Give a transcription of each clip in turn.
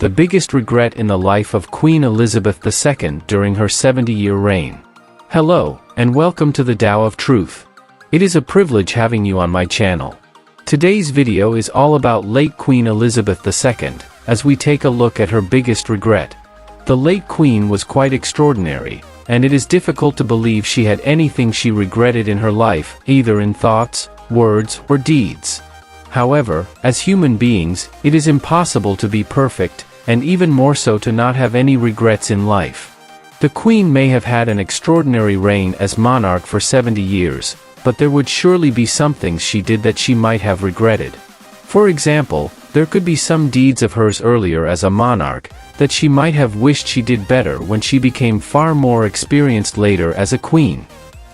the biggest regret in the life of Queen Elizabeth II during her 70-year reign. Hello, and welcome to the Tao of Truth. It is a privilege having you on my channel. Today's video is all about late Queen Elizabeth II, as we take a look at her biggest regret. The late Queen was quite extraordinary, and it is difficult to believe she had anything she regretted in her life, either in thoughts, words, or deeds. However, as human beings, it is impossible to be perfect, and even more so to not have any regrets in life. The Queen may have had an extraordinary reign as monarch for 70 years, but there would surely be some things she did that she might have regretted. For example, there could be some deeds of hers earlier as a monarch that she might have wished she did better when she became far more experienced later as a queen.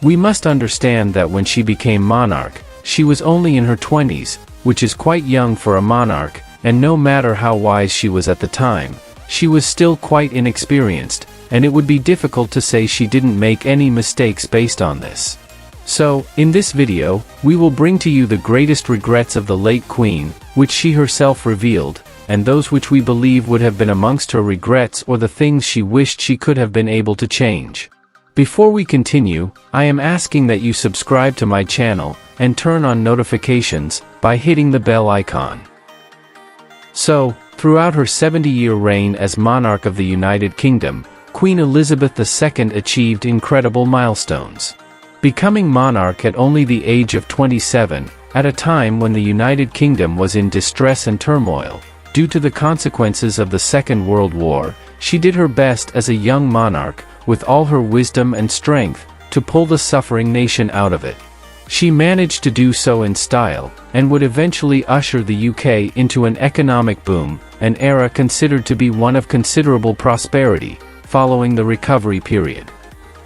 We must understand that when she became monarch, she was only in her 20s, which is quite young for a monarch, and no matter how wise she was at the time, she was still quite inexperienced, and it would be difficult to say she didn't make any mistakes based on this. So, in this video, we will bring to you the greatest regrets of the late Queen, which she herself revealed, and those which we believe would have been amongst her regrets or the things she wished she could have been able to change. Before we continue, I am asking that you subscribe to my channel, and turn on notifications, by hitting the bell icon. So, throughout her 70-year reign as monarch of the United Kingdom, Queen Elizabeth II achieved incredible milestones. Becoming monarch at only the age of 27, at a time when the United Kingdom was in distress and turmoil, due to the consequences of the Second World War, she did her best as a young monarch, with all her wisdom and strength, to pull the suffering nation out of it. She managed to do so in style, and would eventually usher the UK into an economic boom, an era considered to be one of considerable prosperity, following the recovery period.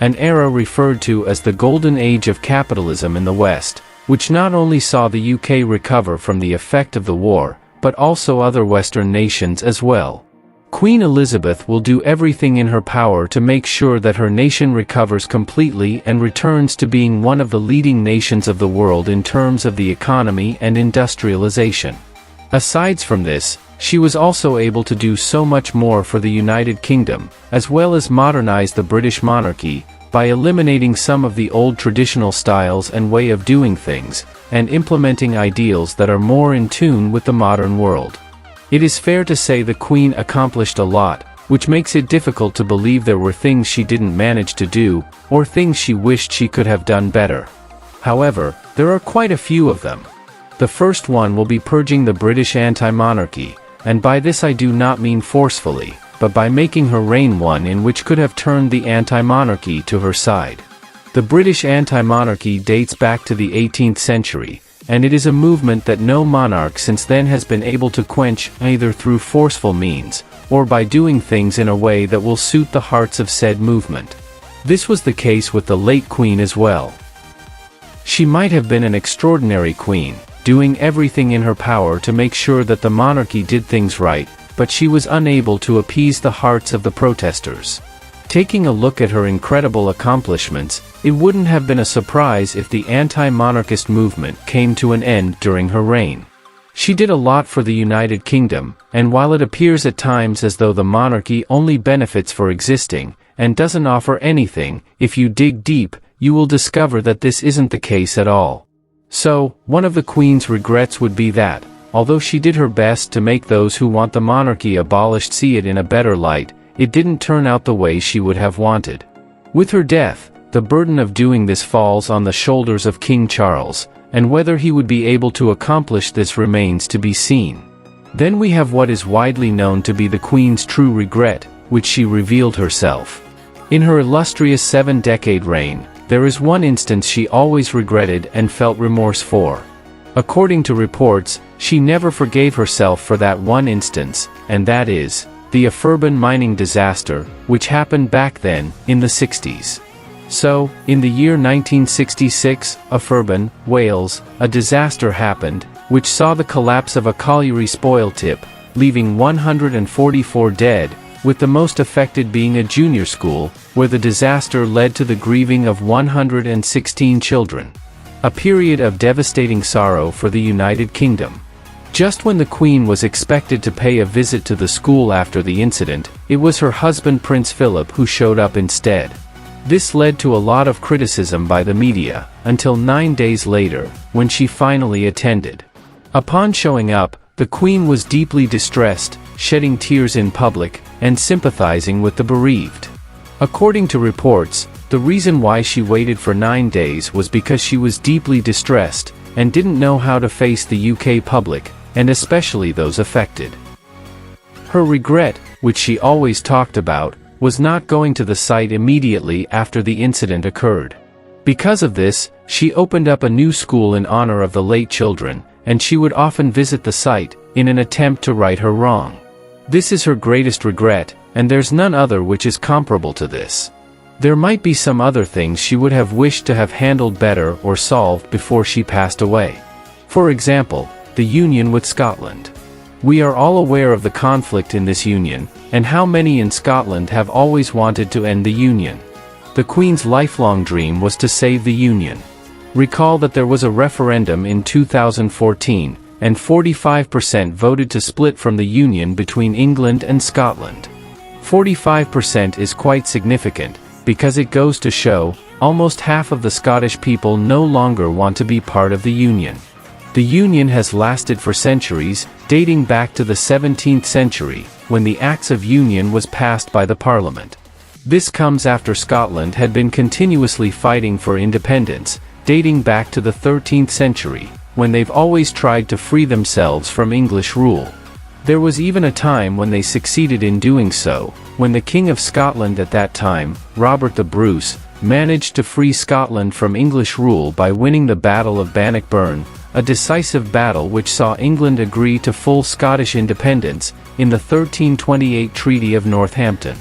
An era referred to as the Golden Age of capitalism in the West, which not only saw the UK recover from the effect of the war, but also other Western nations as well. Queen Elizabeth will do everything in her power to make sure that her nation recovers completely and returns to being one of the leading nations of the world in terms of the economy and industrialization. Aside from this, she was also able to do so much more for the United Kingdom, as well as modernize the British monarchy, by eliminating some of the old traditional styles and way of doing things, and implementing ideals that are more in tune with the modern world. It is fair to say the Queen accomplished a lot, which makes it difficult to believe there were things she didn't manage to do, or things she wished she could have done better. However, there are quite a few of them. The first one will be purging the British anti-monarchy, and by this I do not mean forcefully, but by making her reign one in which could have turned the anti-monarchy to her side. The British anti-monarchy dates back to the 18th century, and it is a movement that no monarch since then has been able to quench, either through forceful means, or by doing things in a way that will suit the hearts of said movement. This was the case with the late Queen as well. She might have been an extraordinary queen, doing everything in her power to make sure that the monarchy did things right, but she was unable to appease the hearts of the protesters. Taking a look at her incredible accomplishments, it wouldn't have been a surprise if the anti-monarchist movement came to an end during her reign. She did a lot for the United Kingdom, and while it appears at times as though the monarchy only benefits for existing, and doesn't offer anything, if you dig deep, you will discover that this isn't the case at all. So, one of the Queen's regrets would be that, although she did her best to make those who want the monarchy abolished see it in a better light, it didn't turn out the way she would have wanted. With her death, the burden of doing this falls on the shoulders of King Charles, and whether he would be able to accomplish this remains to be seen. Then we have what is widely known to be the Queen's true regret, which she revealed herself. In her illustrious 7-decade reign, there is one instance she always regretted and felt remorse for. According to reports, she never forgave herself for that one instance, and that is the Afterban mining disaster, which happened back then, in the 60s. So, in the year 1966, Afterban, Wales, a disaster happened, which saw the collapse of a colliery spoil tip, leaving 144 dead, with the most affected being a junior school, where the disaster led to the grieving of 116 children. A period of devastating sorrow for the United Kingdom. Just when the Queen was expected to pay a visit to the school after the incident, it was her husband Prince Philip who showed up instead. This led to a lot of criticism by the media, until 9 days later, when she finally attended. Upon showing up, the Queen was deeply distressed, shedding tears in public, and sympathizing with the bereaved. According to reports, the reason why she waited for 9 days was because she was deeply distressed, and didn't know how to face the UK public, and especially those affected. Her regret, which she always talked about, was not going to the site immediately after the incident occurred. Because of this, she opened up a new school in honor of the late children, and she would often visit the site, in an attempt to right her wrong. This is her greatest regret, and there's none other which is comparable to this. There might be some other things she would have wished to have handled better or solved before she passed away. For example, the union with Scotland. We are all aware of the conflict in this union, and how many in Scotland have always wanted to end the union. The Queen's lifelong dream was to save the union. Recall that there was a referendum in 2014, and 45% voted to split from the union between England and Scotland. 45% is quite significant, because it goes to show, almost half of the Scottish people no longer want to be part of the union. The union has lasted for centuries, dating back to the 17th century, when the Acts of Union was passed by the Parliament. This comes after Scotland had been continuously fighting for independence, dating back to the 13th century, when they've always tried to free themselves from English rule. There was even a time when they succeeded in doing so, when the King of Scotland at that time, Robert the Bruce, managed to free Scotland from English rule by winning the Battle of Bannockburn, a decisive battle which saw England agree to full Scottish independence, in the 1328 Treaty of Northampton.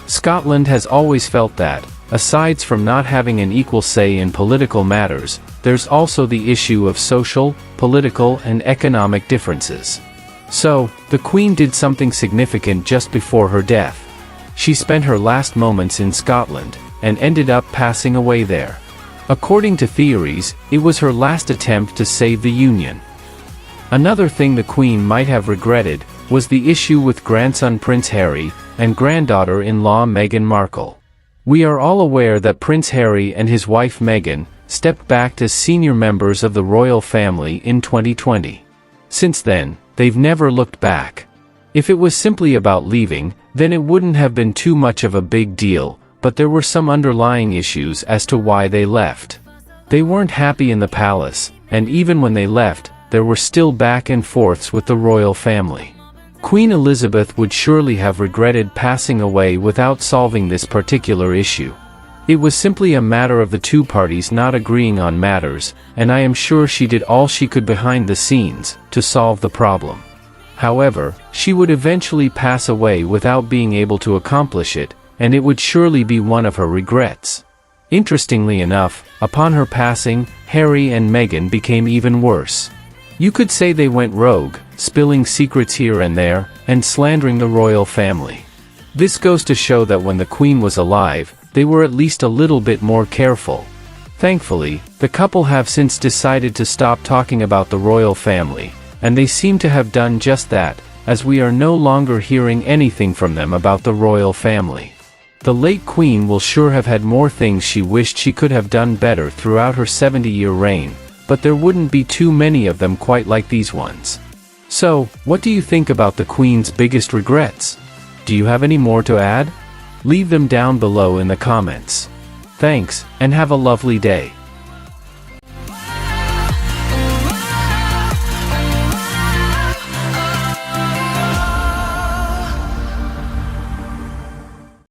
Scotland has always felt that, aside from not having an equal say in political matters, there's also the issue of social, political and economic differences. So, the Queen did something significant just before her death. She spent her last moments in Scotland, and ended up passing away there. According to theories, it was her last attempt to save the Union. Another thing the Queen might have regretted, was the issue with grandson Prince Harry, and granddaughter-in-law Meghan Markle. We are all aware that Prince Harry and his wife Meghan, stepped back as senior members of the royal family in 2020. Since then, they've never looked back. If it was simply about leaving, then it wouldn't have been too much of a big deal, but there were some underlying issues as to why they left. They weren't happy in the palace, and even when they left, there were still back and forths with the royal family. Queen Elizabeth would surely have regretted passing away without solving this particular issue. It was simply a matter of the two parties not agreeing on matters, and I am sure she did all she could behind the scenes, to solve the problem. However, she would eventually pass away without being able to accomplish it, and it would surely be one of her regrets. Interestingly enough, upon her passing, Harry and Meghan became even worse. You could say they went rogue, spilling secrets here and there, and slandering the royal family. This goes to show that when the Queen was alive, they were at least a little bit more careful. Thankfully, the couple have since decided to stop talking about the royal family, and they seem to have done just that, as we are no longer hearing anything from them about the royal family. The late Queen will sure have had more things she wished she could have done better throughout her 70-year reign, but there wouldn't be too many of them quite like these ones. So, what do you think about the Queen's biggest regrets? Do you have any more to add? Leave them down below in the comments. Thanks, and have a lovely day.